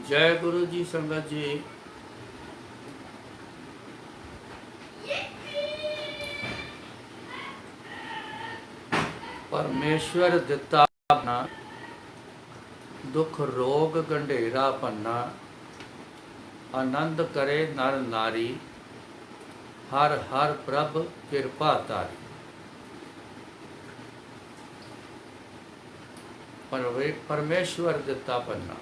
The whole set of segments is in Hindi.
जय गुरु जी। संगत जी, परमेश्वर दिता अपना, दुख रोग गंढेरा पन्ना, आनंद करे नर नारी, हर हर प्रभ कृपा तारी। परमेश्वर दिता पन्ना।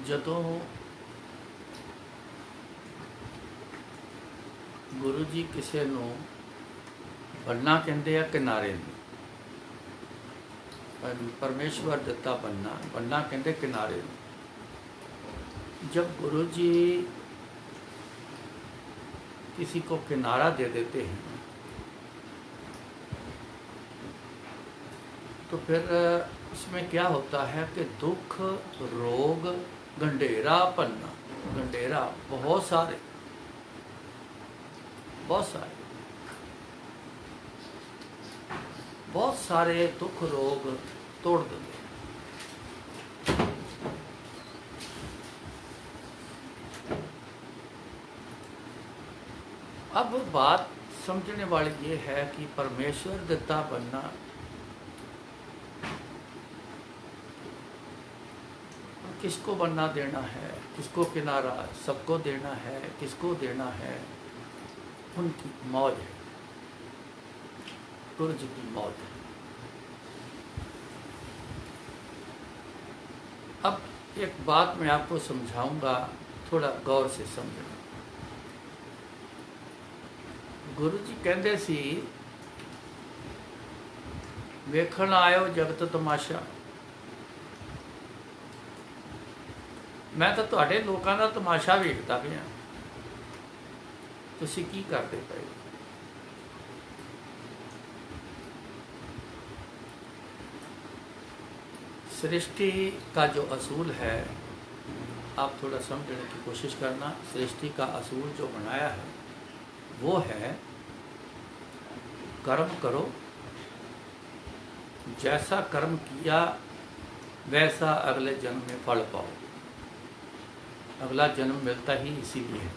ਜਦੋਂ ਗੁਰੂ ਜੀ ਕਿਸੇ ਨੂੰ ਬੰਨਾ ਕਹਿੰਦੇ ਆ ਕਿਨਾਰੇ ਨੂੰ, परमेश्वर दिता बनना, बनना कहते किनारे। जब गुरु जी किसी को किनारा दे देते हैं तो फिर इसमें क्या होता है कि दुख रोग गंढेरा पन्ना, गंढेरा बहुत सारे बहुत सारे दुख रोग तोड़ देंगे। अब बात समझने वाली ये है कि परमेश्वर दिता बनना किसको बनना देना है, किसको किनारा, सबको देना है, किसको देना है, उनकी मौज है, गुरु जी की मौज है। अब एक बात मैं आपको समझाऊंगा, थोड़ा गौर से समझना। गुरु जी कहते सी, वेखण आयो जगत तमाशा। मैं तो तुहाडे लोकां दा तमाशा वेखदा पिया, तुसीं की करदे पए। सृष्टि का जो असूल है, आप थोड़ा समझने की कोशिश करना। सृष्टि का असूल जो बनाया है वो है कर्म करो, जैसा कर्म किया वैसा अगले जन्म में फल पाओ। अगला जन्म मिलता ही इसीलिए है।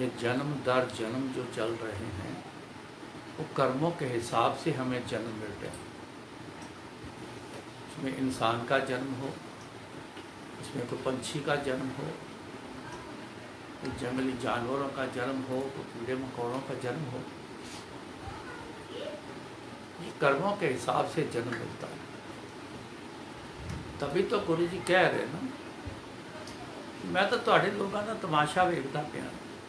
ये जन्म दर जन्म जो चल रहे हैं वो कर्मों के हिसाब से हमें जन्म मिलते हैं। उसमें इंसान का जन्म हो, उसमें कोई पंछी का जन्म हो, कोई जंगली जानवरों का जन्म हो, कोई कीड़े मकोड़ों का जन्म हो, ये कर्मों के हिसाब से जन्म मिलता है। तभी तो गुरु जी कह रहे ना, मैं तो तुहाडे लोगों का तमाशा वेखदा पिया,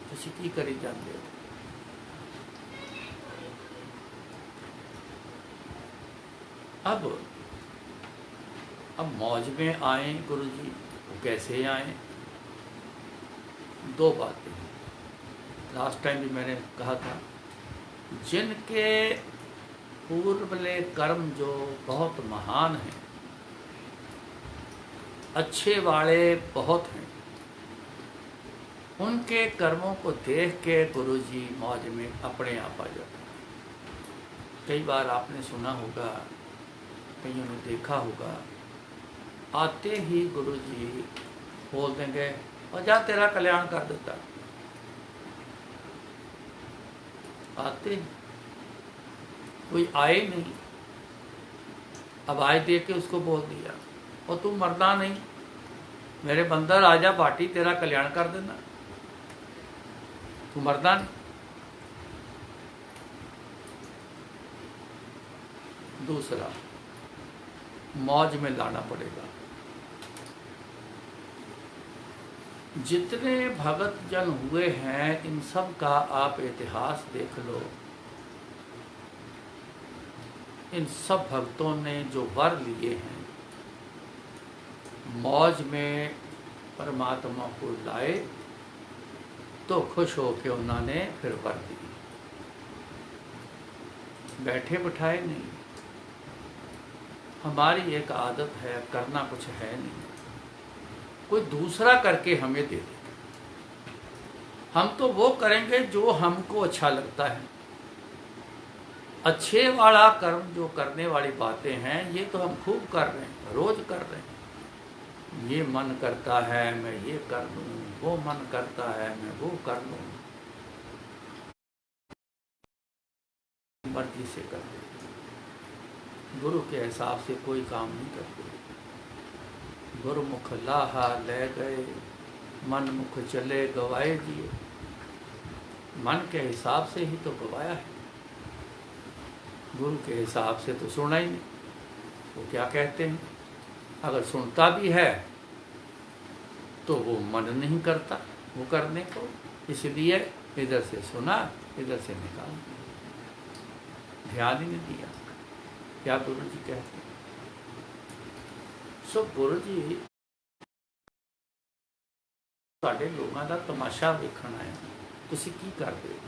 तुसीं की करी जांदे हो। अब मौज में आए गुरु जी, कैसे आए? दो बातें। लास्ट टाइम भी मैंने कहा था, जिनके पूर्वले कर्म जो बहुत महान हैं, अच्छे वाले बहुत हैं, उनके कर्मों को देख के गुरु जी मौज में अपने आप आ जाते हैं। कई बार आपने सुना होगा, कईयों ने देखा होगा, आते ही गुरु जी बोल देंगे, और जा तेरा कल्याण कर देता। आते कोई आए नहीं, अब आए देख के उसको बोल दिया, और तू मरना नहीं, मेरे बंदर आजा पार्टी, तेरा कल्याण कर देना, तू मरना नहीं। दूसरा, मौज में लाना पड़ेगा। जितने भगत जन हुए हैं, इन सब का आप इतिहास देख लो। इन सब भक्तों ने जो वर लिए हैं, मौज में परमात्मा को लाए तो खुश हो के उन्होंने फिर वर दिए, बैठे बिठाए नहीं। हमारी एक आदत है, करना कुछ है नहीं, कोई दूसरा करके हमें दे दे। हम तो वो करेंगे जो हमको अच्छा लगता है। अच्छे वाला कर्म जो करने वाली बातें हैं ये तो हम खूब कर रहे हैं, रोज कर रहे हैं। ये मन करता है मैं ये कर लूँ, वो मन करता है मैं वो कर लूँ, मर्जी से कर दे। गुरु के हिसाब से कोई काम नहीं करते। गुरुमुख लाहा ले गए, मन मुख चले गवाए दिए। मन के हिसाब से ही तो गवाया है, गुरु के हिसाब से तो सुना ही नहीं। वो क्या कहते हैं, अगर सुनता भी है तो वो मन नहीं करता वो करने को, इसलिए इधर से सुना इधर से निकाल दिया, ध्यान ही नहीं दिया। क्या गुरु जी कहते हैं। सो गुरु जी साढ़े लोगों का तमाशा देखना है, तुसी की करते हो।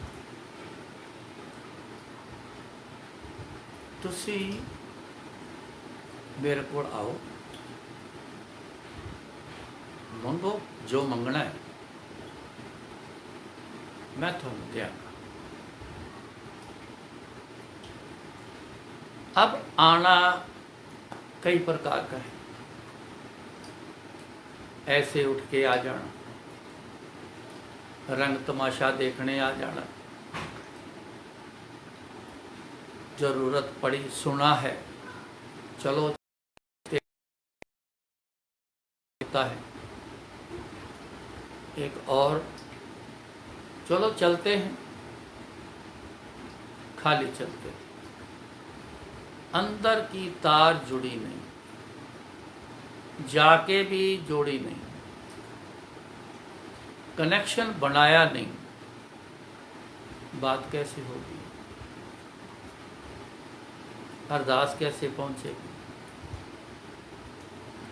तुसी मेरे को आओ, मंगो जो मंगना है मैं तुहानू देंगा। अब आना कई प्रकार का है, ऐसे उठ के आ जाना, रंग तमाशा देखने आ जाना, जरूरत पड़ी सुना है चलो देता है, एक और चलो चलते हैं, खाली चलते हैं, अंदर की तार जुड़ी नहीं, जाके भी जोड़ी नहीं, कनेक्शन बनाया नहीं, बात कैसे होगी, अरदास कैसे पहुंचेगी।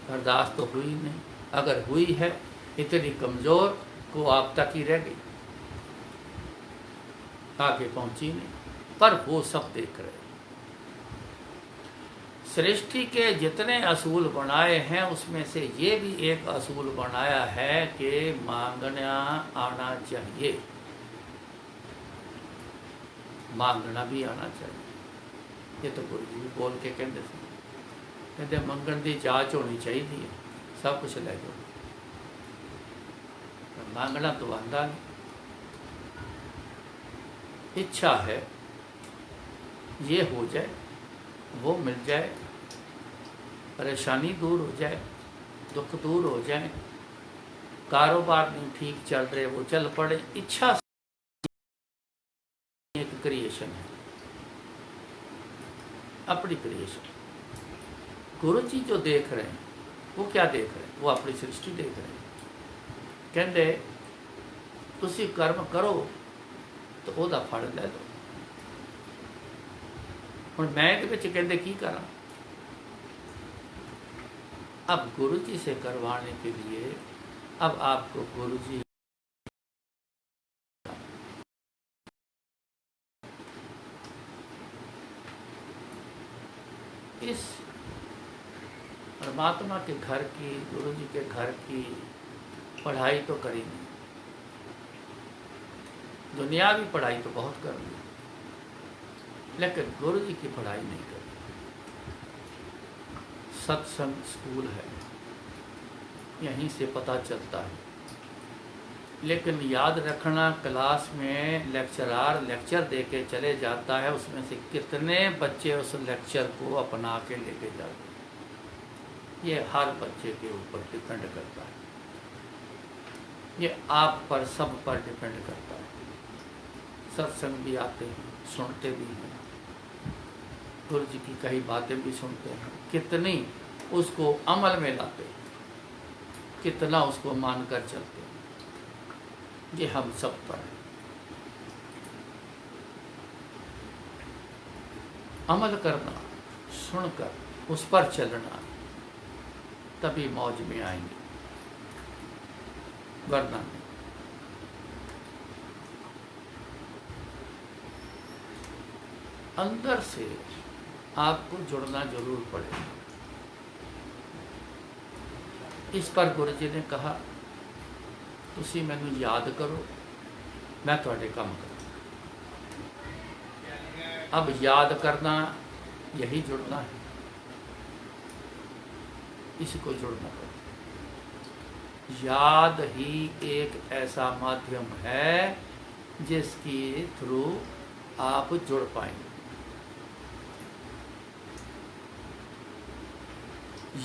अरदास तो हुई नहीं, अगर हुई है इतनी कमजोर को आप तक ही रह गई, आगे पहुंची नहीं। पर वो सब देख रहे। सृष्टि के जितने असूल बनाए हैं उसमें से ये भी एक असूल बनाया है कि मांगना आना चाहिए, मांगना भी आना चाहिए। ये तो गुरु जी बोल के कहते मंगण की जांच होनी चाहिए, सब कुछ ले जाओ, मांगना तो आंदा नहीं। इच्छा है ये हो जाए वो मिल जाए, परेशानी दूर हो जाए, दुख दूर हो जाए, कारोबार नहीं ठीक चल रहे वो चल पड़े। इच्छा एक क्रिएशन है, अपनी क्रिएशन। गुरु जी जो देख रहे हैं वो क्या देख रहे हैं, वो अपनी सृष्टि देख रहे हैं। कहते तुसी कर्म करो तो ओदा फल ले लो। हुण मैं इहदे विच कहते की करा, अब गुरु जी से करवाने के लिए अब आपको गुरु जी इस परमात्मा के घर की, गुरु जी के घर की पढ़ाई तो करी नहीं, दुनियावी पढ़ाई तो बहुत कर ली, लेकिन गुरु जी की पढ़ाई नहीं करी। सत्संग स्कूल है, यहीं से पता चलता है। लेकिन याद रखना, क्लास में लेक्चरार लेक्चर दे के चले जाता है, उसमें से कितने बच्चे उस लेक्चर को अपना के लेके जाते हैं, ये हर बच्चे के ऊपर डिपेंड करता है, ये आप पर सब पर डिपेंड करता है। सत्संग भी आते हैं, सुनते भी हैं, गुरु जी की कई बातें भी सुनते हैं, कितनी उसको अमल में लाते हैं, कितना उसको मानकर चलते हैं, ये हम सब पर है। अमल करना, सुनकर उस पर चलना, तभी मौज में आएंगे, वरना नहीं। अंदर से आपको जुड़ना जरूर पड़ेगा। इस पर गुरु जी ने कहा तुसी मैनू याद करो, मैं तुहाडे काम करूँ। अब याद करना यही जुड़ना है, इसको जुड़ना पड़ेगा। याद ही एक ऐसा माध्यम है जिसके थ्रू आप जुड़ पाएंगे।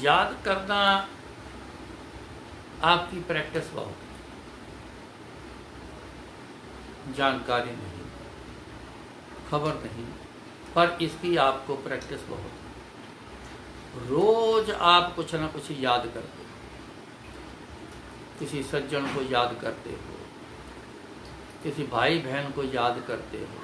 याद करना आपकी प्रैक्टिस बहुत, जानकारी नहीं, खबर नहीं, पर इसकी आपको प्रैक्टिस बहुत। रोज आप कुछ ना कुछ याद करते हो, किसी सज्जन को याद करते हो, किसी भाई बहन को याद करते हो,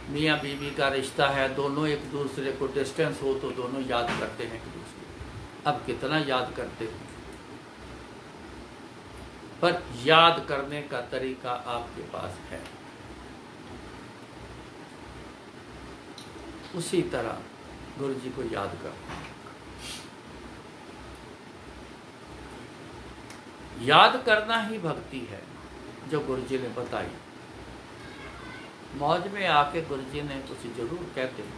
मियाँ बीवी का रिश्ता है, दोनों एक दूसरे को डिस्टेंस हो तो दोनों याद करते हैं एक दूसरे को। अब कितना याद करते हो, पर याद करने का तरीका आपके पास है। उसी तरह गुरु जी को याद करना, याद करना ही भक्ति है जो गुरु जी ने बताई। मौज में आके गुरु जी ने कुछ जरूर कहते हैं,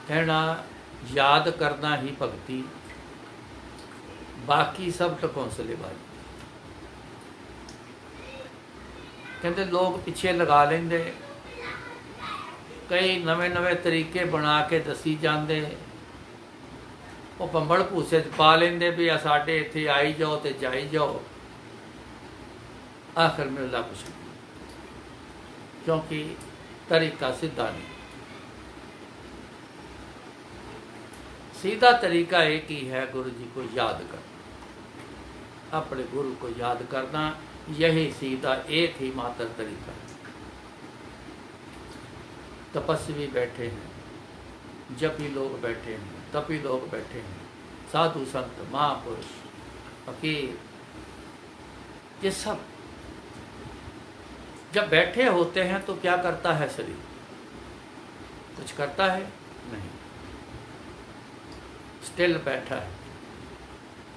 कहना याद करना ही भक्ति, बाकी सब टकौंसलेबाजी। कहते लोग पिछे लगा लेंगे, कई नवे नवे तरीके बना के दसी जाते, वो पंबड़ भूसे पा लेंगे भी साडे इत्थे आई जाओ तो जाई जाओ, आखिर मिलता कुछ नहीं, क्योंकि तरीका सीधा नहीं। सीधा तरीका एक ही है, गुरु जी को याद करना, अपने गुरु को याद करना, यही सीधा एक ही मात्र तरीका है। तपस्वी बैठे हैं, जपी लोग बैठे हैं, तपी लोग बैठे हैं, साधु संत महापुरुष फकीर, ये सब जब बैठे होते हैं तो क्या करता है शरीर? कुछ करता है नहीं, स्टिल बैठा है,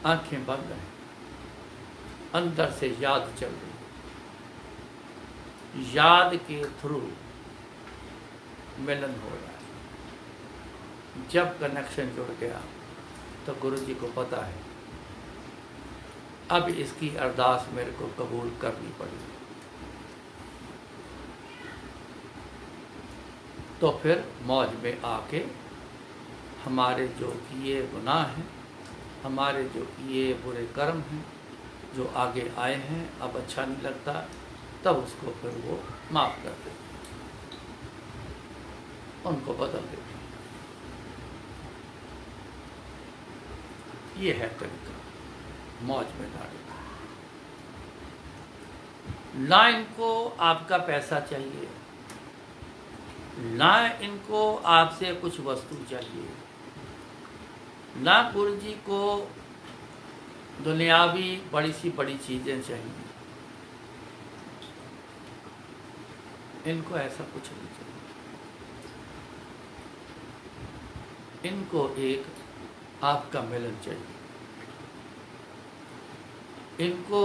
आंखें बंद हैं, अंदर से याद चल रही, याद के थ्रू मिलन हो रहा है। जब कनेक्शन जुड़ गया तो गुरु जी को पता है अब इसकी अरदास मेरे को कबूल करनी पड़ेगी। तो फिर मौज में आके हमारे जो किए गुनाह हैं, हमारे जो किए बुरे कर्म हैं, जो आगे आए हैं, अब अच्छा नहीं लगता, तब उसको फिर वो माफ़ कर देते, उनको बदल देते। ये है तरीका मौज में डालने का। ना इनको आपका पैसा चाहिए, ना इनको आपसे कुछ वस्तु चाहिए, ना गुरु जी को दुनियावी बड़ी सी बड़ी चीज़ें चाहिए, इनको ऐसा कुछ नहीं चाहिए। इनको एक आपका मिलन चाहिए, इनको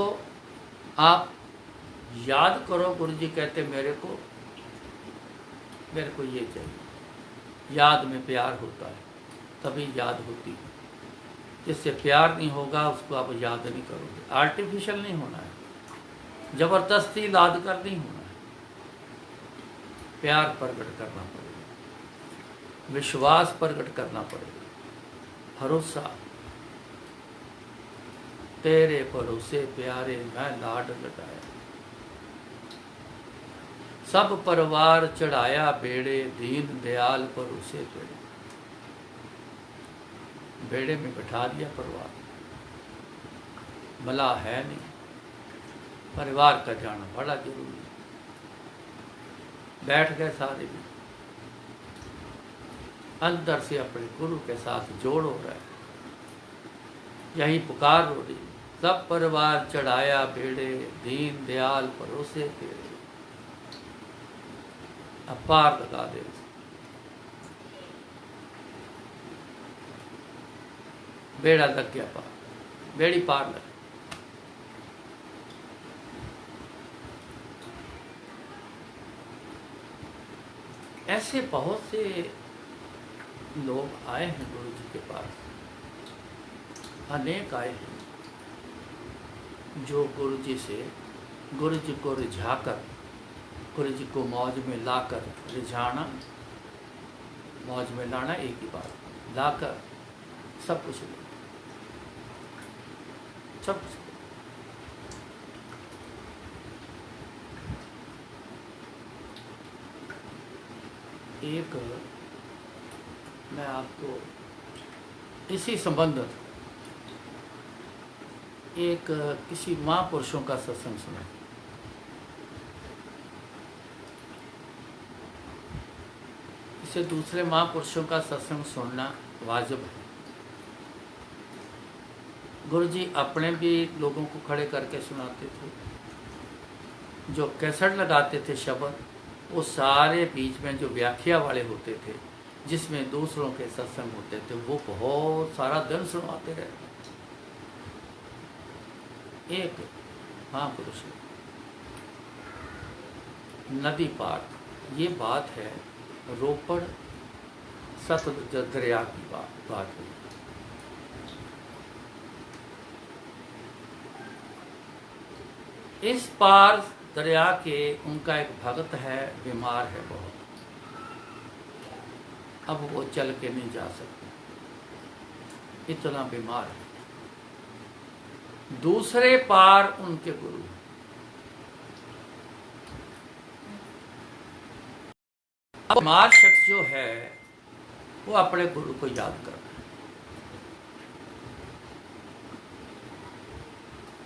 आप याद करो। गुरु जी कहते मेरे को ये चाहिए। याद में प्यार होता है, तभी याद होती है। जिससे प्यार नहीं होगा उसको आप याद नहीं करोगे। आर्टिफिशियल नहीं होना है, जबरदस्ती याद कर नहीं होना है, प्यार प्रकट करना पड़ेगा, विश्वास प्रकट करना पड़ेगा, भरोसा। तेरे भरोसे प्यारे मैं लाड लटाया, सब परिवार चढ़ाया बेड़े, दीन दयाल भरोसे तेरे। बेड़े में बैठा दिया परिवार, भला है नहीं, परिवार का जाना बड़ा जरूरी है। बैठ गए सारे भी, अंदर से अपने गुरु के साथ जोड़ हो रहा है, यही पुकार हो रही। सब परिवार चढ़ाया बेड़े, दीन दयाल भरोसे तेरे। अब पार लगा दे, बेड़ा लग गया पार, बेड़ी पार लग। ऐसे बहुत से लोग आए हैं गुरु जी के पास, अनेक आए हैं जो गुरु जी से, गुरु जी को रिझाकर, गुरु जी को मौज में लाकर, रिझाना मौज में लाना एक ही बात, लाकर सब कुछ ले, सब कुछ। एक मैं आपको इसी संबंध एक किसी महापुरुषों का सत्संग सुना। इसे दूसरे महापुरुषों का सत्संग सुनना वाजिब है। गुरु जी अपने भी लोगों को खड़े करके सुनाते थे, जो कैसेट लगाते थे शब्द, वो सारे बीच में जो व्याख्या वाले होते थे, जिसमें दूसरों के सत्संग होते थे, वो बहुत सारा दिन सुनवाते रहे। एक महापुरुष नदी पार, ये बात है रोपड़ सतलुज दरिया की बात हुई। इस पार दरिया के उनका एक भगत है, बीमार है बहुत, अब वो चल के नहीं जा सकते, इतना बीमार है। दूसरे पार उनके गुरु, अब बीमार शख्स जो है वो अपने गुरु को याद कर रहा है,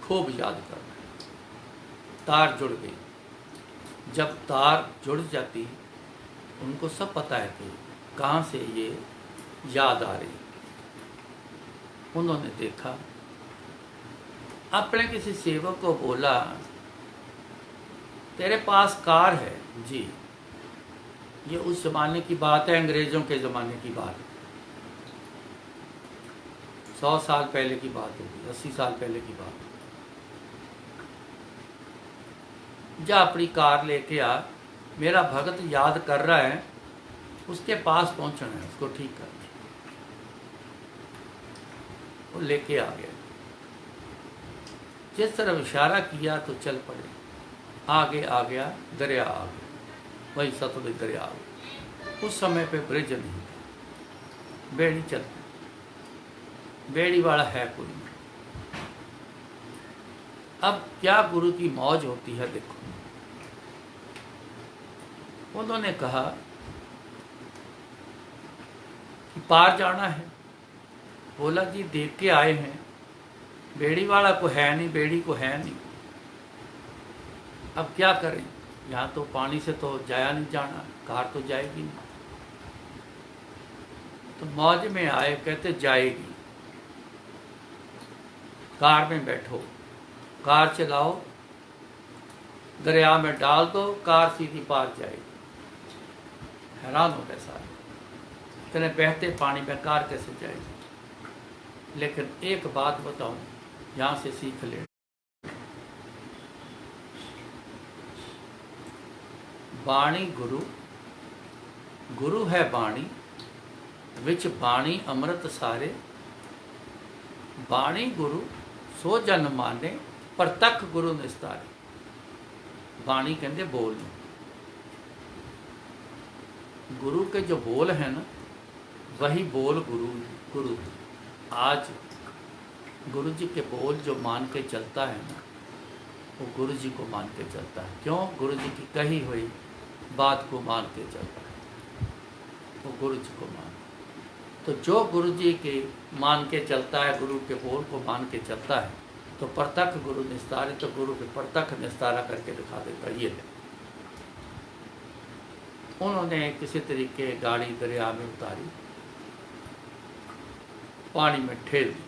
खूब याद कर रहा है। तार जुड़ गई, जब तार जुड़ जाती उनको सब पता है कि कहाँ से ये याद आ रही। उन्होंने देखा, अपने किसी सेवक को बोला, तेरे पास कार है? जी। ये उस जमाने की बात है, अंग्रेजों के ज़माने की बात है, 100 साल पहले की बात होगी, 80 साल पहले की बात। जा अपनी कार लेके आ, मेरा भगत याद कर रहा है, उसके पास पहुंचना है, उसको ठीक करना है। वो लेके आ गया, जिस तरफ इशारा किया तो चल पड़े, आगे आ गया, दरिया आ गया, वही सतलुज दरिया आ गया। उस समय पे ब्रिज नहीं था, बेड़ी चलती, बेड़ी वाला है कोई नहीं। अब क्या गुरु की मौज होती है, देखो। उन्होंने कहा कि पार जाना है। बोला जी देख के आए हैं, बेड़ी वाला को है नहीं, बेड़ी को है नहीं, अब क्या करें, यहाँ तो पानी से तो जाया नहीं जाना, कार तो जाएगी नहीं। तो मौज में आए, कहते जाएगी, कार में बैठो, कार चलाओ, दरिया में डाल दो, कार सीधी पार जाएगी। हैरान हो गए सारे, कहने बहते पानी में कार कैसे जाएगी। लेकिन एक बात बताऊं, यहाँ से सीख ले, बाणी गुरु, गुरु है बाणी, विच बाणी अमृत सारे, बाणी गुरु सो जन माने, प्रतख गुरु निस्तारे। बाणी कहते बोल, गुरु के जो बोल है ना, वही बोल गुरु। आज गुरु जी के बोल जो मान के चलता है ना, वो गुरु जी को मान के चलता है। क्यों? गुरु जी की कही हुई बात को मान के चलता है, वो गुरु जी को मान। तो जो गुरु जी के मान के चलता है, गुरु के बोल को मान के चलता है, तो प्रत्यक्ष गुरु निस्तारे, तो गुरु के प्रत्यक्ष निस्तारा करके दिखा देता। ये है, उन्होंने किसी तरीके गाड़ी दरिया में उतारी, पानी में ठेल दी,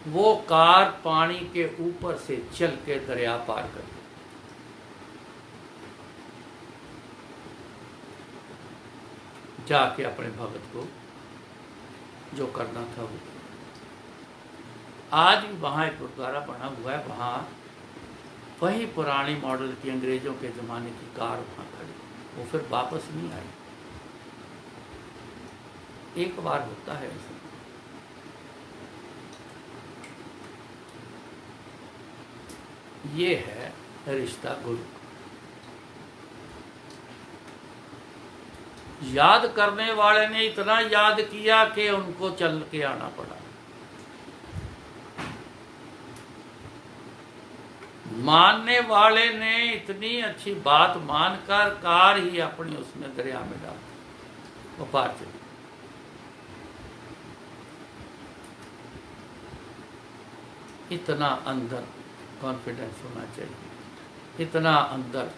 वो कार पानी के ऊपर से चल के दरिया पार कर दी। जाके अपने भगत को जो करना था वो। आज भी वहाँ एक गुरुद्वारा बना हुआ है, वहाँ वही पुरानी मॉडल की अंग्रेज़ों के ज़माने की कार वहाँ खड़ी, वो फिर वापस नहीं आई। एक बार होता है ऐसा। ये है रिश्ता गुरु। याद करने वाले ने इतना याद किया कि उनको चल के आना पड़ा। मानने वाले ने इतनी अच्छी बात मानकर कार ही अपनी उसमें दरिया में डाल वो पार चली। इतना अंदर कॉन्फिडेंस होना चाहिए, इतना अंदर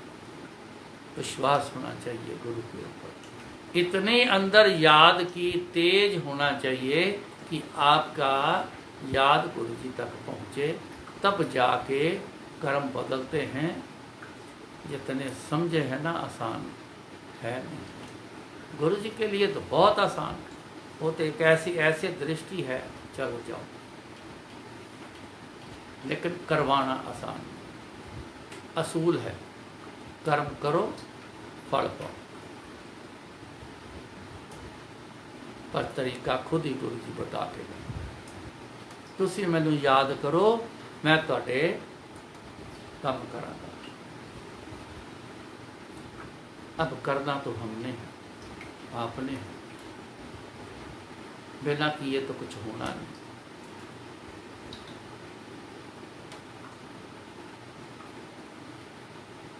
विश्वास होना चाहिए गुरु के ऊपर, इतने अंदर याद की तेज होना चाहिए कि आपका याद गुरु जी तक पहुँचे, तब जाके कर्म बदलते हैं। जितने समझे हैं ना आसान है नहीं। गुरु जी के लिए तो बहुत आसान, वो तो एक ऐसी दृष्टि है, चलो जाओ, लेकिन करवाना आसान, असूल है कर्म करो फल पाओ, पर तरीका खुद ही गुरु जी बता के गए। तुसी मैनू याद करो, मैं तुहाडे काम करांगा। अब करना तो हमने है, आपने है, बिना किए तो कुछ होना नहीं।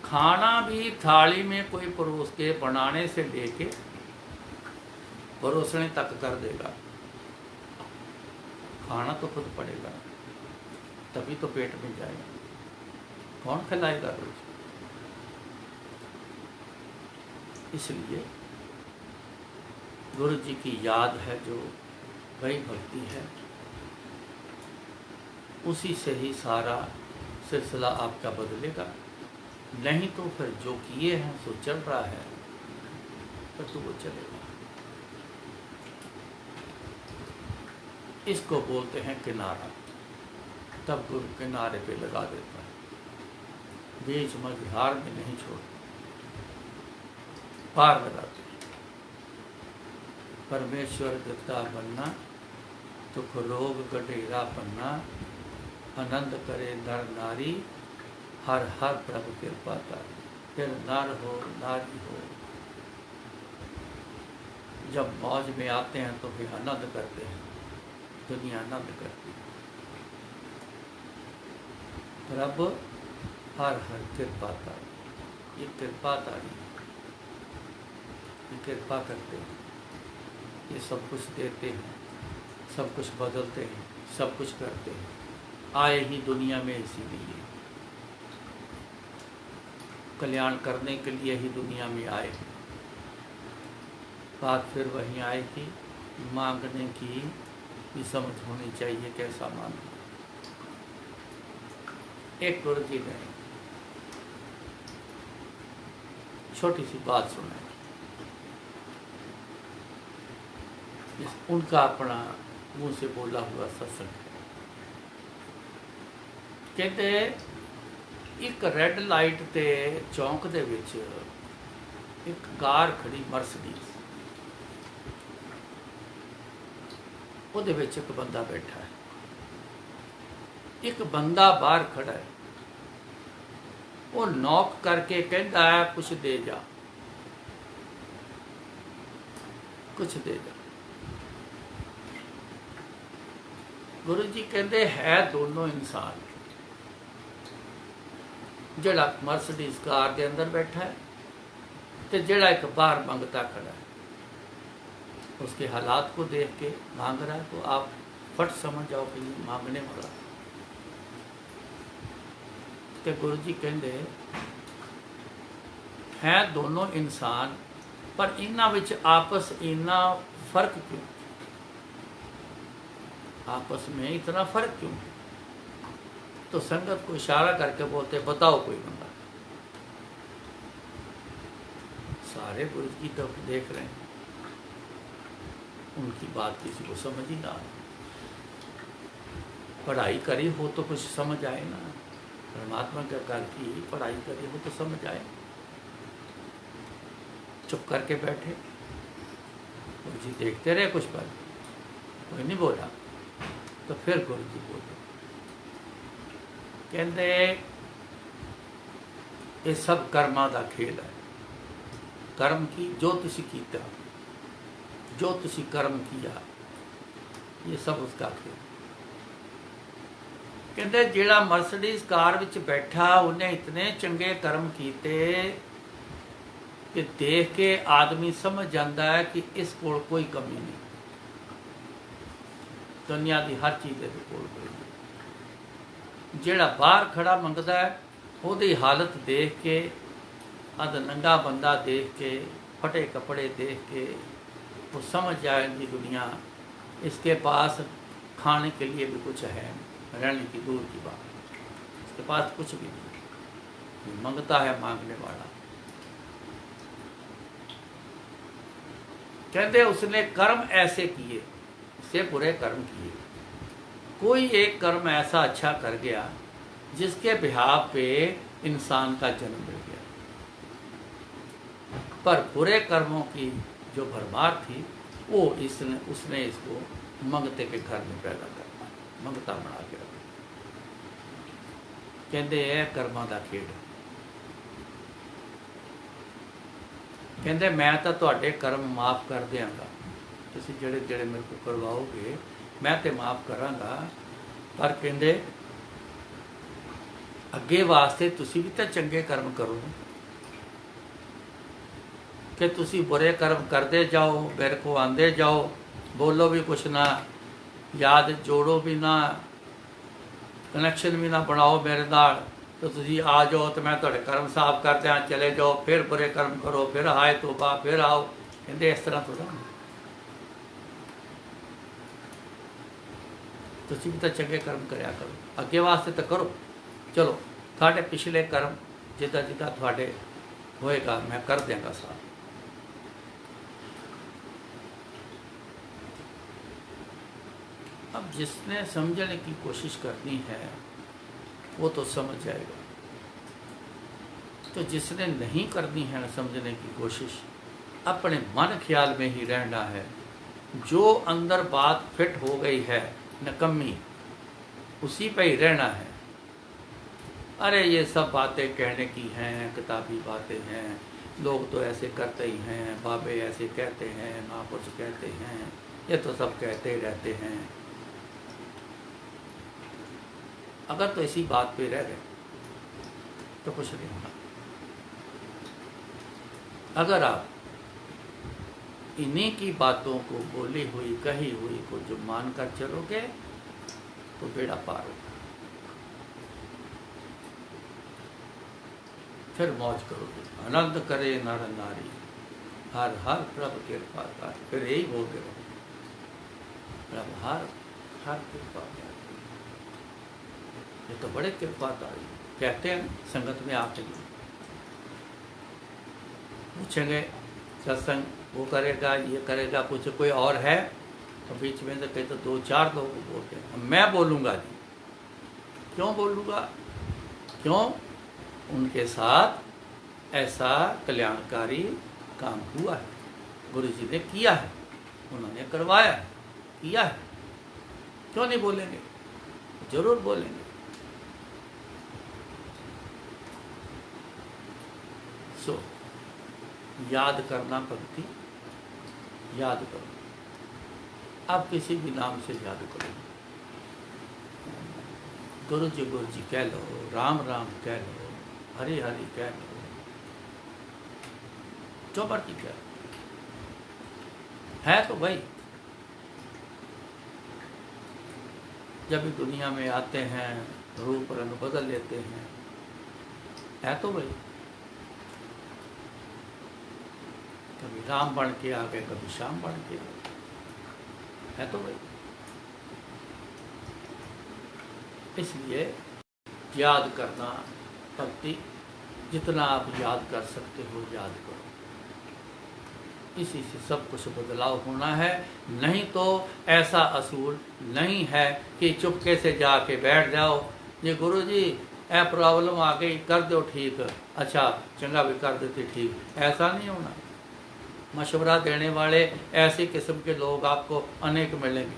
खाना भी थाली में कोई परोस के बनाने से लेके परोसने तक कर देगा, खाना तो खुद पड़ेगा, तभी तो पेट में जाएगा। कौन खिलाएगा रोज? इसलिए गुरु जी की याद है जो, वही भक्ति है, उसी से ही सारा सिलसिला आपका बदलेगा। नहीं तो फिर जो किए हैं सो चल रहा है, फिर तो वो चलेगा। इसको बोलते हैं किनारा। तब गुरु किनारे पे लगा देता है, बीच मझधार में नहीं छोड़ता, पार लगाते। परमेश्वर दत्ता बनना, दुख रोग गडेरा बनना, आनंद करे नर नारी, हर हर प्रभु कृपा तारी। फिर नर हो नारी हो, जब मौज में आते हैं तो फिर आनंद करते हैं, दुनिया आनंद करती है। प्रभु हर हर कृपा तारी, ये कृपा तारी, ये कृपा करते हैं, ये सब कुछ देते हैं, सब कुछ बदलते हैं, सब कुछ करते हैं। आए ही दुनिया में इसीलिए, कल्याण करने के लिए ही दुनिया में आए। बात फिर वहीं आएगी, मांगने की भी समझ होनी चाहिए, कैसा मांगना। एक गुरु जी ने छोटी सी बात सुनाई, उनका अपना मुंह से बोला हुआ सत्संग है। कहते एक रेड लाइट ते चौंक दे विच एक कार खड़ी मर्सिडीज, ਉਹਦੇ ਵਿੱਚ एक बंदा बैठा है, एक बंदा बाहर खड़ा है, वो नॉक करके कहता है कुछ दे जा, कुछ दे जा। गुरु जी कहते है दोनों इंसान, जड़ा मर्सिडीज कार के अंदर बैठा है तो जड़ा एक बाहर मंगता खड़ा है। उसके हालात को देख के मांग रहा है तो आप फट समझ जाओ कि ये मांगने वाला है। तो गुरु जी कहते हैं दोनों इंसान, पर इन्हां विच आपस इन्ना फर्क क्यों, आपस में इतना फर्क क्यों? तो संगत को इशारा करके बोलते बताओ कोई बंदा। सारे गुरु जी तो देख रहे हैं, उनकी बात किसी को समझ ही ना आए। पढ़ाई करी हो तो कुछ समझ आए ना, परमात्मा का घर की पढ़ाई करी हो तो समझ आए। चुप करके बैठे, गुरु जी देखते रहे कुछ पल, कोई नहीं बोला। तो फिर गुरु जी बोले, कहते ये सब कर्मां दा खेल है। कर्म की जो तुसी कीता, जो तुसी कर्म किया, ये सब उसका खेल। कहते जिहड़ा मर्सिडीज कार विच बैठा उन्हें इतने चंगे कर्म कीते कि देख के आदमी समझ जाता है कि इस कोल कोई कमी नहीं, दुनिया की हर चीज़ इहदे कोल कोई नहीं। जिहड़ा बाहर खड़ा मंगदा है ਉਹਦੀ हालत देख के, अध नंगा बंदा देख के, फटे कपड़े देख के वो समझ जाएगी दुनिया इसके पास खाने के लिए भी कुछ है, रहने की दूर की बात, इसके पास कुछ भी नहीं, मंगता है मांगने वाला। कहते उसने कर्म ऐसे किए, इससे बुरे कर्म किए, कोई एक कर्म ऐसा अच्छा कर गया जिसके बिहाव पे इंसान का जन्म मिल गया, पर बुरे कर्मों की जो भरमार थी वो उसने इसको मंगते के घर में पैदा करना, मंगता बना के रखा। कहते है कर्मां दा खेड। कहते मैं तो तुहाडे कर्म माफ़ कर देंगा, तुसीं ਜਿਹੜੇ ਜਿਹੜੇ मेरे को करवाओगे मैं तो माफ़ करांगा, पर कहते अगे वास्ते तुसीं भी तो चंगे कर्म करो कि तुसीं बुरे कर्म करते जाओ, मेरे को आंदे जाओ, बोलो भी कुछ ना, याद जोड़ो भी ना, कनैक्शन भी ना बनाओ मेरे नाल, तो तुसीं आ जाओ तो मैं तुहाडे कर्म साफ कर दियां, चले जाओ, फिर बुरे कर्म करो, फिर हाय तोबा, फिर आओ। कहते इस तरह थोड़ा, तुसीं भी तो चंगे कर्म करया करो, अगे वास्ते तो करो। चलो थाडे पिछले कर्म जिदा जिदा थाडे होएगा मैं कर देंगा साथ। अब जिसने समझने की कोशिश करनी है वो तो समझ जाएगा, तो जिसने नहीं करनी है समझने की कोशिश, अपने मन ख्याल में ही रहना है। जो अंदर बात फिट हो गई है नकम्मी, उसी पे ही रहना है। अरे ये सब बातें कहने की हैं, किताबी बातें हैं, लोग तो ऐसे करते ही हैं, बाबे ऐसे कहते हैं, महापुरुष कहते हैं, ये तो सब कहते ही रहते हैं। अगर तो इसी बात पे रह गए तो कुछ नहीं होना। अगर आप इन्हीं की बातों को, बोली हुई कही हुई को जो मान कर चलोगे तो बेड़ा पार होगा, फिर मौज करोगे। आनंद करे नर नारी, हर हर प्रभु कृपा कर, फिर यही बोलते रहो, प्रभु हर हर कृपा कर। ये तो बड़े कृपाकारी कहते हैं संगत में आके पूछेंगे, सत्संग वो करेगा, ये करेगा, पूछे कोई और है तो बीच में तो कहते तो दो चार लोग बोलते हैं, मैं बोलूँगा जी। क्यों बोलूँगा? क्यों? उनके साथ ऐसा कल्याणकारी काम हुआ है, गुरु जी ने किया है, उन्होंने करवाया है, किया है। क्यों नहीं बोलेंगे? जरूर बोलेंगे। सो याद करना पंक्ति, याद करो। आप किसी भी नाम से याद करो, गुरु जी कह लो, राम राम कह लो, हरि हरि कह लो, जो मर्जी कह लो, है तो वही। जब भी दुनिया में आते हैं रूप रंग बदल लेते हैं, है तो वही। कभी राम बन के आ गए, कभी श्याम बन के आ गए, है तो वही। इसलिए याद करना भक्ति, जितना आप याद कर सकते हो याद करो। इसी से सब कुछ बदलाव होना है। नहीं तो ऐसा असूल नहीं है कि चुपके से जाके बैठ जाओ, ये गुरु जी ए प्रॉब्लम आ गई कर दो ठीक, अच्छा चंगा भी कर देते ठीक, ऐसा नहीं होना। मशवरा देने वाले ऐसे किस्म के लोग आपको अनेक मिलेंगे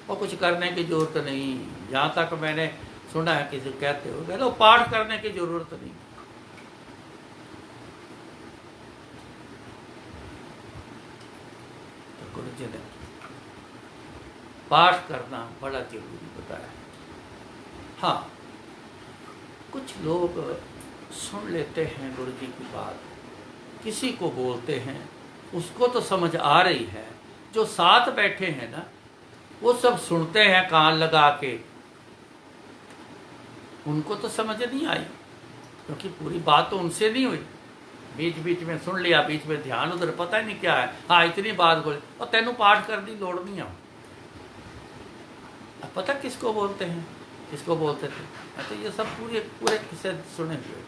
और कुछ करने की ज़रूरत नहीं। जहाँ तक मैंने सुना है किसी कहते हो लो पाठ करने की ज़रूरत नहीं। तो गुरु जी ने पाठ करना बड़ा जरूरी बताया। हाँ, कुछ लोग सुन लेते हैं गुरु जी की बात, किसी को बोलते हैं, उसको तो समझ आ रही है, जो साथ बैठे हैं ना वो सब सुनते हैं कान लगा के, उनको तो समझ नहीं आई, क्योंकि पूरी बात तो उनसे नहीं हुई। बीच बीच में सुन लिया, बीच में ध्यान उधर, पता ही नहीं क्या है। हाँ इतनी बात बोले और तेनू पाठ करने की लोड़ नहीं आ। अब पता किसको बोलते हैं, किसको बोलते थे, तो ये सब पूरे पूरे किस्से सुने हुए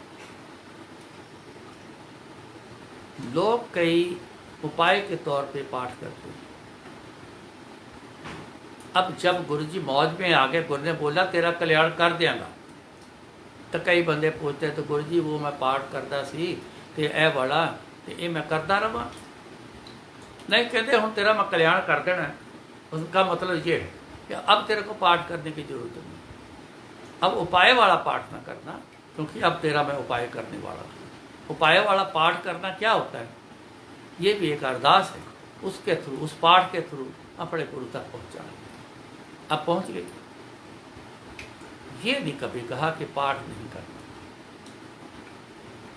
लोग कई उपाय के तौर पे पाठ करते हैं। अब जब गुरु जी मौज में आ गए, गुरु ने बोला तेरा कल्याण कर देंगा, तो कई बंदे पूछते तो गुरु जी वो मैं पाठ करता सी ते ए वाला ते ये मैं करता रहा नहीं, कहते हूँ तेरा मैं कल्याण कर देना। उसका मतलब ये है कि अब तेरे को पाठ करने की जरूरत नहीं, अब उपाय वाला पाठ ना करना, क्योंकि अब तेरा मैं उपाय करने वाला हूँ। उपाय वाला पाठ करना क्या होता है, ये भी एक अरदास है, उसके थ्रू, उस पाठ के थ्रू अपने गुरु तक पहुँचाना। अब पहुँच गए, ये नहीं कभी कहा कि पाठ नहीं करना।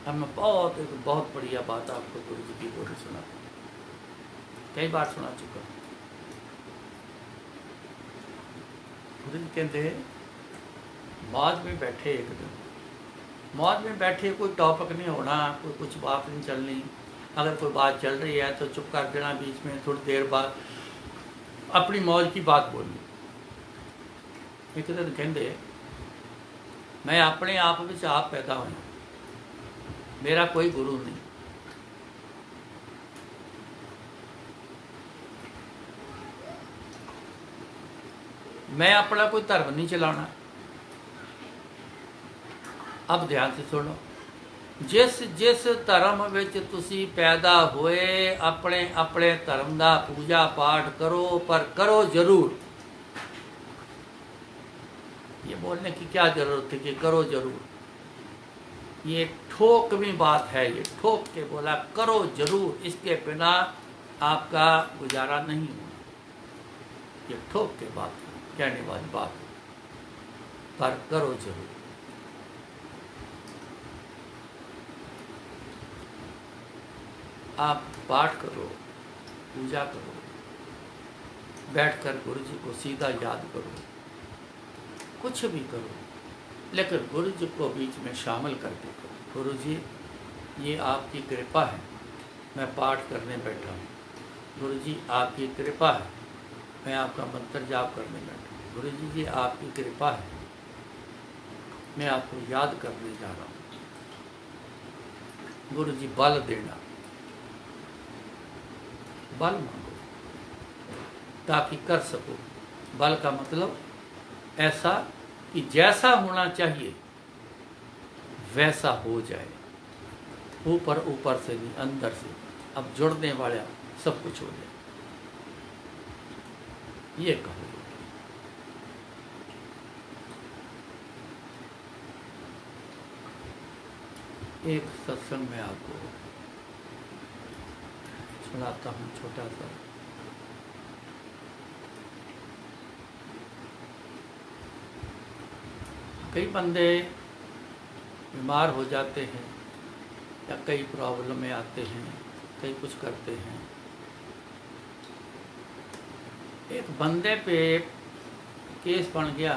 अब मैं बहुत बढ़िया बात आपको गुरु जी की बोली सुना, कई बार सुना चुका। गुरु जी कहते मौज में बैठे, एक दिन मौज में बैठे, कोई टॉपिक नहीं होना, कोई कुछ बात नहीं चलनी। अगर कोई बात चल रही है तो चुप कर देना, बीच में थोड़ी देर बाद अपनी मौज की बात बोलनी। एक दिन कहते मैं अपने आप में आप पैदा होया, मेरा कोई गुरु नहीं। मैं अपना कोई धर्म नहीं चलाना। अब ध्यान से सुनो, जिस जिस धर्म विच तुसी पैदा होए, अपने अपने धर्म का पूजा पाठ करो, पर करो जरूर। ये बोलने की क्या जरूरत है कि करो जरूर, ये ठोकवी बात है, ये ठोक के बोला करो जरूर, इसके बिना आपका गुजारा नहीं होना। ये ठोक के बात कहने वाली बात, पर करो जरूर। आप पाठ करो, पूजा करो, बैठकर गुरु जी को सीधा याद करो, कुछ भी करो, लेकिन गुरु जी को बीच में शामिल करके करो। गुरु जी ये आपकी कृपा है, मैं पाठ करने बैठा हूँ। गुरु जी आपकी कृपा है, मैं आपका मंत्र जाप करने बैठा हूँ। गुरु जी ये आपकी कृपा है, मैं आपको याद करने जा रहा हूँ। गुरु जी बल देना, बल मांगो ताकि कर सको। बल का मतलब ऐसा कि जैसा होना चाहिए वैसा हो जाए, ऊपर ऊपर से नहीं, अंदर से। अब जुड़ने वाला सब कुछ हो जाए, ये कहो। एक सत्संग में आपको सुनाता हूँ, छोटा सा। कई बंदे बीमार हो जाते हैं या कई प्रॉब्लम में आते हैं, कई कुछ करते हैं। एक बंदे पे केस बन गया।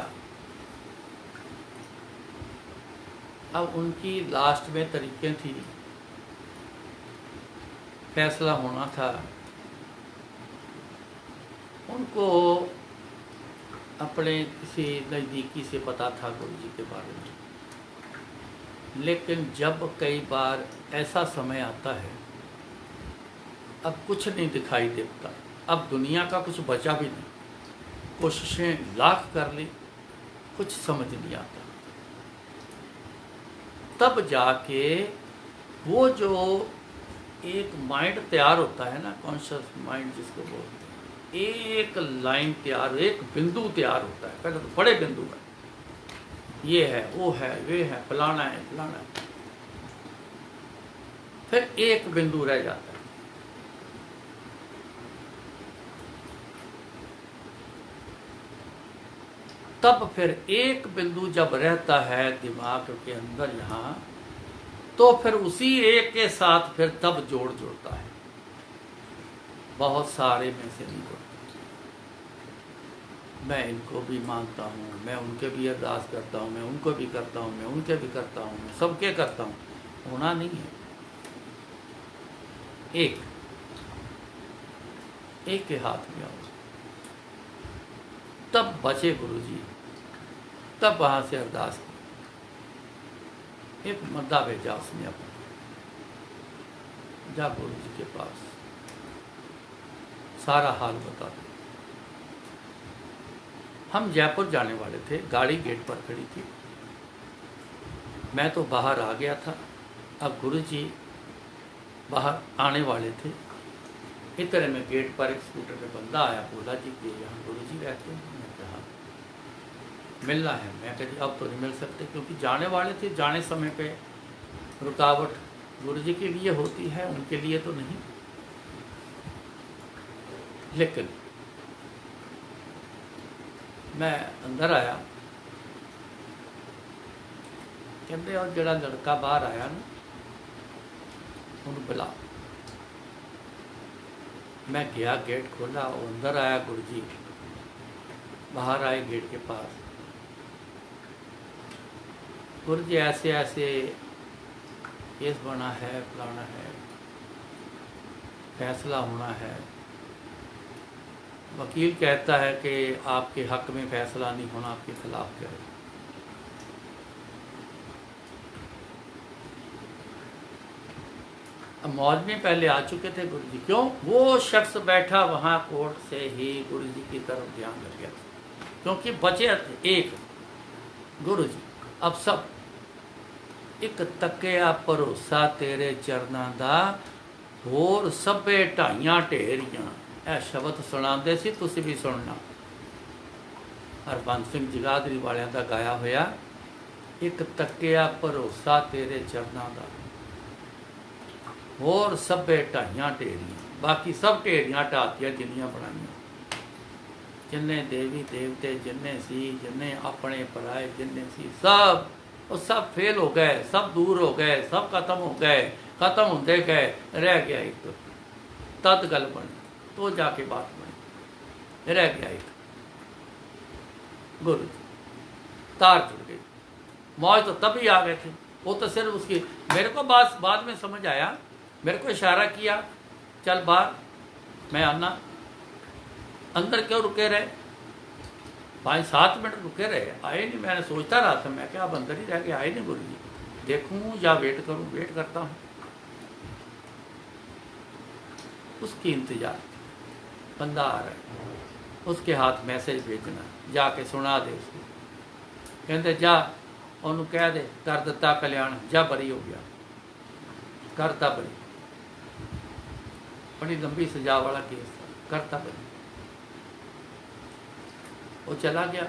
अब उनकी लास्ट में तरीकें थी, फैसला होना था। उनको अपने किसी नज़दीकी से पता था गुरु जी के बारे में, लेकिन जब कई बार ऐसा समय आता है अब कुछ नहीं दिखाई देता, अब दुनिया का कुछ बचा भी नहीं, कोशिशें लाख कर ली, कुछ समझ नहीं आता। तब जाके वो जो एक माइंड तैयार होता है ना, कॉन्शियस माइंड जिसको बोलते हैं, एक लाइन तैयार, एक बिंदु तैयार होता है। पहले तो बड़े बिंदु है, ये है, वो है, वे है, फलाना है, फलाना है, फिर एक बिंदु रह जाता है। तब फिर एक बिंदु जब रहता है दिमाग के अंदर यहाँ, तो फिर उसी एक के साथ फिर तब जोड़ जुड़ता है, बहुत सारे में से नहीं जुड़ता। मैं इनको भी मानता हूँ, मैं उनके भी अरदास करता हूँ, मैं उनको भी करता हूँ, मैं उनके भी करता हूँ, मैं सबके करता हूँ, होना नहीं है। एक के हाथ में आओ, तब बचे गुरुजी। तब वहां से अरदास की, एक मद्दा भेजा उसने अपना, जा गुरुजी के पास सारा हाल बता दो। हम जयपुर जाने वाले थे, गाड़ी गेट पर खड़ी थी, मैं तो बाहर आ गया था। अब गुरुजी बाहर आने वाले थे। इतने में गेट पर एक स्कूटर पे बंदा आया, बोला जी कि यहाँ गुरुजी रहते हैं। मैं कहा मिलना है। मैं कहा जी अब तो नहीं मिल सकते, क्योंकि जाने वाले थे, जाने समय पे रुकावट गुरुजी के लिए होती है, उनके लिए तो नहीं। लेकिन मैं अंदर आया, कहते और जरा लड़का बाहर आया ना, उन्होंने बुला। मैं गया, गेट खोला, वो अंदर आया गुरुजी, बाहर आए गेट के पास। गुरुजी ऐसे ऐसे केस बना है, फलाना है, फैसला होना है, वकील कहता है कि आपके हक में फैसला नहीं होना, आपके खिलाफ करे। अब मौज में पहले आ चुके थे गुरुजी। क्यों? वो शख्स बैठा वहां कोर्ट से ही गुरुजी की तरफ ध्यान रख गया, क्योंकि बचे थे एक गुरुजी। अब सब एक तकिया भरोसा तेरे चरना दा, होर सबे ढाइयां ढेरियां। यह शब्द सुनाते सी, तुसी भी सुनना। हरबंस सिंह जगाधरी वालियां दा गाया होया, एक तकिया भरोसा तेरे चरना दा, होर सबे ढाइयां ढेरियां। बाकी सब ढेरियां ढातियां जिन्नियां बनाइयां, जिन्ने देवी देवते जिन्ने सी, जिन्ने अपने पराए जिन्ने सी, सब वो सब फेल हो गए, सब दूर हो गए, सब खत्म हो गए। खत्म होते गए, रह गया एक तद गल बनी, तो जाके बात बनी, रह गया एक गुरु जी। तार जुड़ गई। मौज तो तभी आ गए थे, वो तो सिर्फ उसकी, मेरे को बाद में समझ आया, मेरे को इशारा किया चल बाहर, मैं आना। अंदर क्यों रुके रहे? 5-7 मिनट रुके रहे, आए नहीं। मैंने सोचता रहा था, मैं क्या अब अंदर ही रह के आए नहीं गुरु जी, देखूं या वेट करूं। वेट करता हूं, उसकी इंतजार, बंदा आ रहा है, उसके हाथ मैसेज भेजना, जाके सुना दे उसको। कहते जा उन्होंने कह दे कर दिता कल्याण, जा बरी हो गया, करता बरी। बड़ी लंबी सजा वाला केस था, करता बरी। वो चला गया।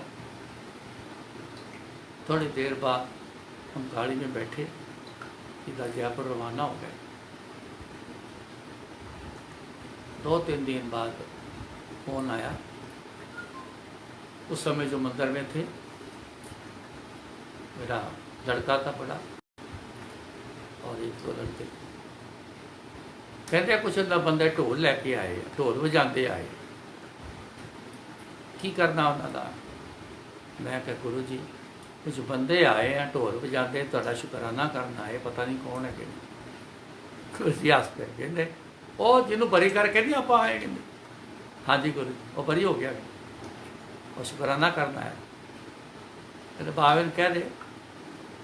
थोड़ी देर बाद हम गाड़ी में बैठे, सीधा जयपुर रवाना हो गए। 2-3 दिन बाद फोन आया। उस समय जो मंदिर में थे, मेरा लड़का था बड़ा और 1-2 लड़के। कहते कुछ बंदे ढोल लैके आए, ढोल बजाते आए, की करना उन्होंने। मैं क्या गुरु जी कुछ बंदे आए हैं ढोल बजाते, तुहाडा शुकराना करना आए, पता नहीं कौन है। गुरु जी हस पे कहते वो जिन्होंने बरी करके नहीं आप आए। कहते हाँ जी गुरु जी, वो बरी हो गया, वो शुकराना करना है। कहते बाबे ने कह दे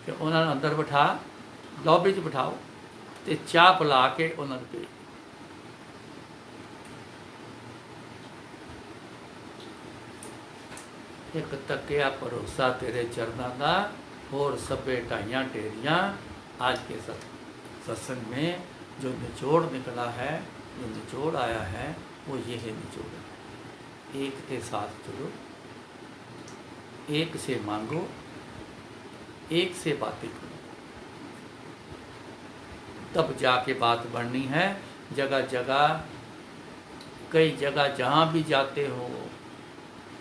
कि उन्होंने अंदर बिठा, लॉबी च बिठाओ तो चाह पिला के उन्होंने भेज। एक तकिया भरोसा तेरे चरना दा, होर सबे ढाइयां ढेरियां। आज के सत्संग में जो निचोड़ निकला है, जो निचोड़ आया है, वो ये है निचोड़। एक के साथ जुड़ो, एक से मांगो, एक से बातें करो, तब जाके बात बढ़नी है। जगह जगह, कई जगह जहाँ भी जाते हो,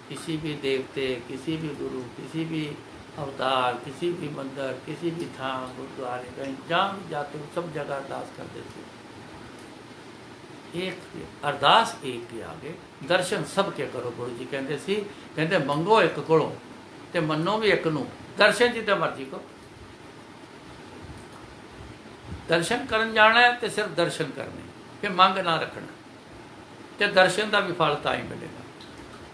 किसी भी देवते, किसी भी गुरु, किसी भी अवतार, किसी भी मंदिर, किसी भी धाम, गुरुद्वारे, कहीं जहाँ भी जाते हो, सब जगह अरदास कर देते हो। एक अरदास एक के आगे, दर्शन सब के करो। गुरु जी कहते सी, कहते मंगो एक कोलों ते मनो भी एक नूं, दर्शन जितना मर्जी को। दर्शन करन जाना है तो सिर्फ दर्शन करने, फिर मंग ना रखना, तो दर्शन का भी फल ताई मिलेगा।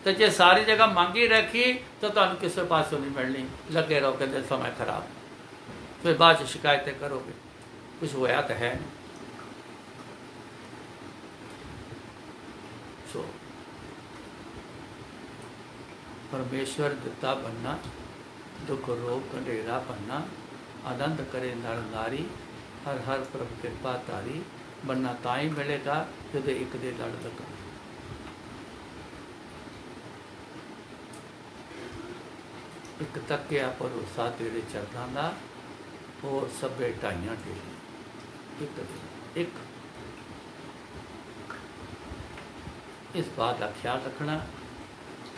तो जे सारी जगह मंग ही रखी तो तुम किसी पासों नहीं मिलनी, लगे रहो कहते समय खराब, फिर बाद शिकायतें करोगे, कुछ होया तो है नहीं। सो परमेश्वर दिता बनना, दुख रोग कंडेरा बनना, आनंद करे नर नारी, हर हर प्रभु कृपा तारी, बनना ताई मिलेगा जब एक दे लड़ लगा। एक तकिया भरोसा तेरे चरना दा, और सबे ढाइयां टेढ़ी। एक इस बात का ख्याल रखना,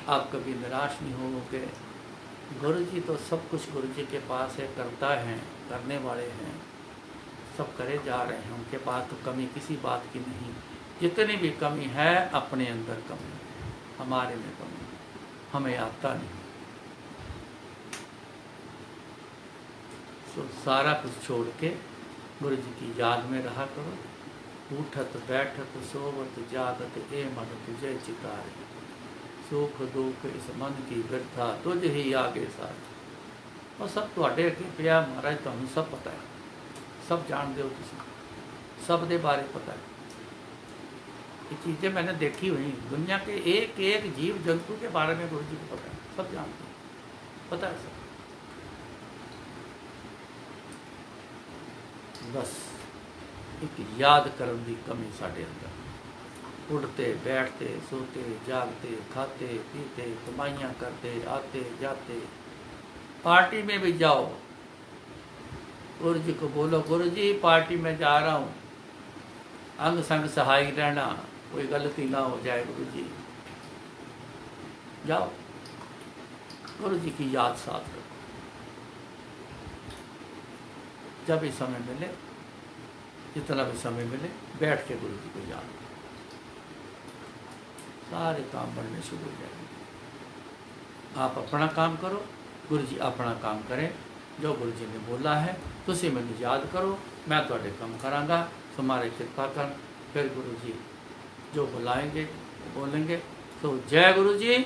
आप कभी निराश नहीं होगे। गुरु जी तो सब कुछ गुरु जी के पास है, करता है, करने वाले हैं, सब करे जा रहे हैं, उनके पास तो कमी किसी बात की नहीं। जितनी भी कमी है अपने अंदर कमी, हमारे में कमी, हमें आता नहीं। तो सारा कुछ छोड़ के गुरु जी की याद में रहा करो। उठत बैठत सोवत जागत ए मन तुझे चितारे, सुख दुख इस मन की व्यर्था तुझ ही आगे सारे। और सब तुहाडे अगे पिया महाराज, तुहानू सब पता है, सब जानते हो, तुम सब दे बारे पता है। ये चीज़ें मैंने देखी हुई, दुनिया के एक एक जीव जंतु के बारे में गुरु जी को पता है, सब जानते हैं, पता है सब। बस एक याद करने की कमी साढ़े अंदर। उठते बैठते सोते जागते खाते पीते कमाइयाँ करते आते जाते, पार्टी में भी जाओ, गुरु जी को बोलो गुरु जी पार्टी में जा रहा हूँ, अंग संग सहाय रहना, कोई गलती ना हो जाए गुरु जी। जाओ, गुरु जी की याद साथ रखो। जब भी समय मिले, जितना भी समय मिले, बैठ के गुरु जी को याद करो, सारे काम बढ़ने शुरू हो जाएंगे। आप अपना काम करो, गुरु जी अपना काम करें। जो गुरु जी ने बोला है तुसी मैनू याद करो, मैं तुहाडे काम करांगा, तुम्हारे कृपा कर। फिर गुरु जी जो बुलाएंगे बोलेंगे। तो जय गुरु जी।